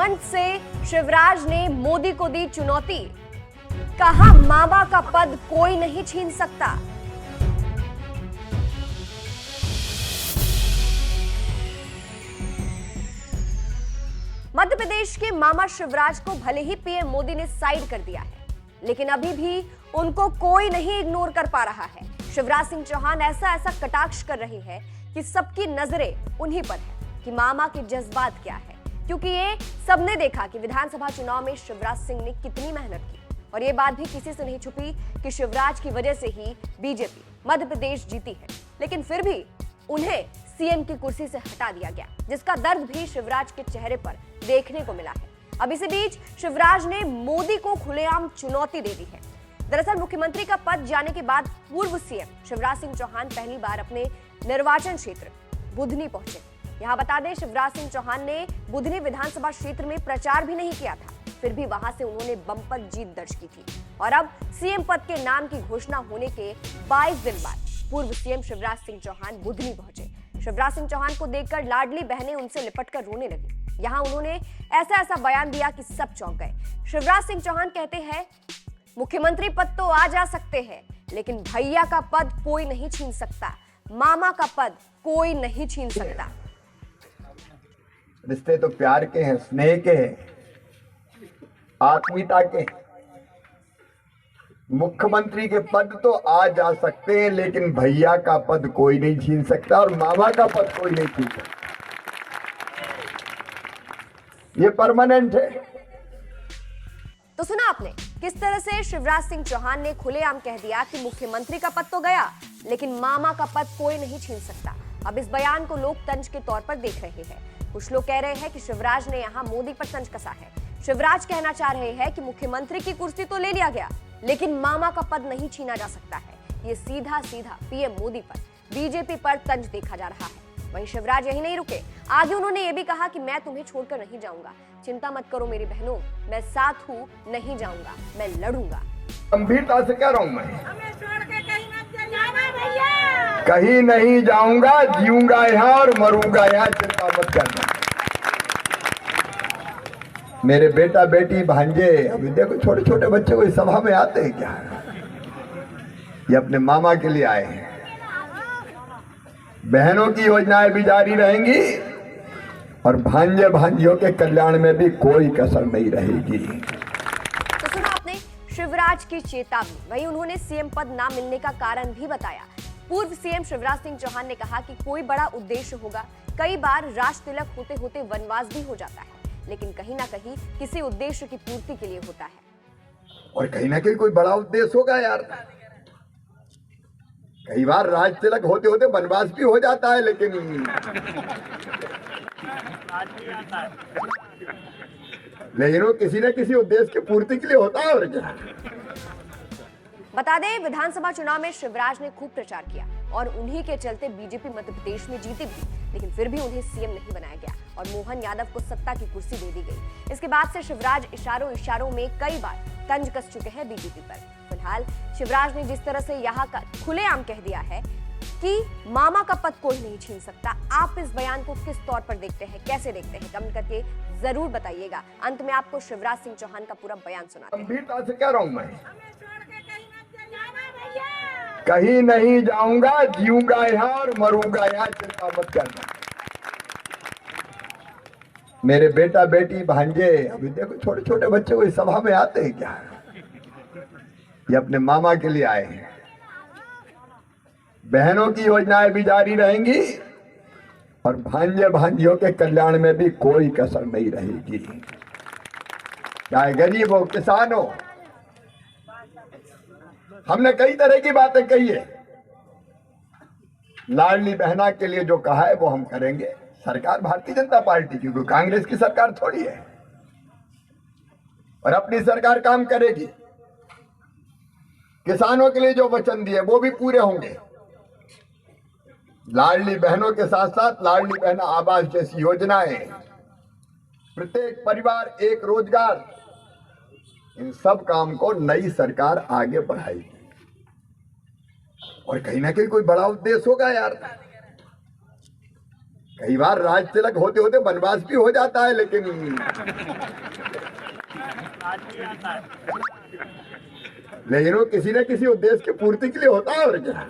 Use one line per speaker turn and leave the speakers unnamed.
मंच से शिवराज ने मोदी को दी चुनौती। कहा मामा का पद कोई नहीं छीन सकता। मध्य प्रदेश के मामा शिवराज को भले ही पीएम मोदी ने साइड कर दिया है, लेकिन अभी भी उनको कोई नहीं इग्नोर कर पा रहा है। शिवराज सिंह चौहान ऐसा कटाक्ष कर रहे हैं कि सबकी नजरें उन्हीं पर है कि मामा के जज्बात क्या है, क्योंकि ये सबने देखा कि विधानसभा चुनाव में शिवराज सिंह ने कितनी मेहनत की और ये बात भी किसी से नहीं छुपी कि शिवराज की वजह से ही बीजेपी मध्य प्रदेश जीती है। लेकिन फिर भी उन्हें सीएम की कुर्सी से हटा दिया गया, जिसका दर्द भी शिवराज के चेहरे पर देखने को मिला है। अब इसी बीच शिवराज ने मोदी को खुलेआम चुनौती दे दी है। दरअसल मुख्यमंत्री का पद जाने के बाद पूर्व सीएम शिवराज सिंह चौहान पहली बार अपने निर्वाचन क्षेत्र बुधनी पहुंचे। यहां बता दें, शिवराज सिंह चौहान ने बुधनी विधानसभा क्षेत्र में प्रचार भी नहीं किया था, फिर भी वहां से उन्होंने बम्पर जीत दर्ज की थी। और अब सीएम पद के नाम की घोषणा होने के 22 दिन बाद पूर्व सीएम शिवराज सिंह चौहान बुधनी पहुंचे। शिवराज सिंह चौहान को देखकर लाडली बहनें उनसे लिपटकर रोने लगी। यहां उन्होंने ऐसा बयान दिया कि सब चौंक गए। शिवराज सिंह चौहान कहते हैं, मुख्यमंत्री पद तो आ जा सकते हैं, लेकिन भैया का पद कोई नहीं छीन सकता, मामा का पद कोई नहीं छीन सकता।
रिश्ते तो प्यार के हैं, स्नेह के हैं, आत्मीयता के हैं। मुख्यमंत्री के पद तो आ जा सकते हैं, लेकिन भैया का पद कोई नहीं छीन सकता और मामा का पद कोई नहीं छीन सकता। ये परमानेंट है।
तो सुना आपने किस तरह से शिवराज सिंह चौहान ने खुलेआम कह दिया कि मुख्यमंत्री का पद तो गया, लेकिन मामा का पद कोई नहीं छीन सकता। अब इस बयान को लोग तंज के तौर पर देख रहे हैं। कुछ लोग कह रहे हैं कि शिवराज ने यहां मोदी पर तंज कसा है। शिवराज कहना चाह रहे हैं कि मुख्यमंत्री की कुर्सी तो ले लिया गया, लेकिन मामा का पद नहीं छीना जा सकता है। ये सीधा पीएम मोदी पर, बीजेपी पर तंज देखा जा रहा है। वहीं शिवराज यही नहीं रुके, आगे उन्होंने ये भी कहा कि मैं तुम्हें छोड़कर नहीं जाऊंगा, चिंता मत करो मेरी बहनों, मैं साथ हूँ, नहीं जाऊंगा, मैं लड़ूंगा।
गंभीरता से कह रहा हूं मैं, कहीं नहीं जाऊंगा, जीऊंगा यहाँ और मरूंगा यहाँ, चिंता मत करना। मेरे बेटा बेटी भांजे, अभी देखो छोटे छोटे बच्चे को इस सभा में आते हैं क्या? ये अपने मामा के लिए आए हैं। बहनों की योजनाएं भी जारी रहेंगी और भांजे भांजियों के कल्याण में भी कोई कसर नहीं रहेगी।
तो सुना आपने शिवराज की चेतावनी। वहीं उन्होंने सीएम पद ना मिलने का कारण भी बताया। पूर्व सीएम शिवराज सिंह चौहान ने कहा कि कोई बड़ा उद्देश्य होगा। कई बार राज तिलक होते होते वनवास भी हो जाता है, लेकिन कहीं ना कहीं किसी उद्देश्य की पूर्ति के लिए होता है।
और कहीं ना कहीं कोई बड़ा उद्देश्य होगा यार। कई बार राज तिलक होते होते वनवास भी हो जाता है, लेकिन वो किसी न किसी उद्देश्य की पूर्ति के लिए होता है। और क्या
बता दें, विधानसभा चुनाव में शिवराज ने खूब प्रचार किया और उन्हीं के चलते बीजेपी मध्य प्रदेश में जीती भी, लेकिन फिर भी उन्हें सीएम नहीं बनाया गया और मोहन यादव को सत्ता की कुर्सी दे दी गई। इसके बाद से शिवराज इशारों में कई बार तंज कस चुके हैं बीजेपी पर। फिलहाल शिवराज ने जिस तरह से यहाँ का खुलेआम कह दिया है कि मामा का पद कोई नहीं छीन सकता, आप इस बयान को किस तौर पर देखते हैं, कैसे देखते हैं, कमेंट करके जरूर बताइएगा। अंत में आपको शिवराज सिंह चौहान का पूरा बयान सुनाते हैं।
गंभीरता से कह रहा हूं मैं, कहीं नहीं जाऊंगा, जीऊंगा यहाँ और मरूंगा यहाँ, चिंता मत करना। मेरे बेटा बेटी भांजे, अभी देखो छोटे छोटे बच्चे को इस सभा में आते हैं क्या? ये अपने मामा के लिए आए हैं। बहनों की योजनाएं भी जारी रहेंगी और भांजे भांजियों के कल्याण में भी कोई कसर नहीं रहेगी। चाहे गरीब हो, किसान हो। हमने कई तरह की बातें कही है। लाडली बहना के लिए जो कहा है वो हम करेंगे। सरकार भारतीय जनता पार्टी की, कोई कांग्रेस की सरकार थोड़ी है, और अपनी सरकार काम करेगी। किसानों के लिए जो वचन दिए वो भी पूरे होंगे। लाडली बहनों के साथ साथ लाडली बहना आवास जैसी योजनाएं, प्रत्येक परिवार एक रोजगार, इन सब काम को नई सरकार आगे बढ़ाएगी। और कहीं ना कहीं कोई बड़ा उद्देश्य होगा यार। कई बार राज तिलक होते होते वनवास भी हो जाता है, लेकिन वो किसी न किसी उद्देश्य की पूर्ति के लिए होता है, और क्या।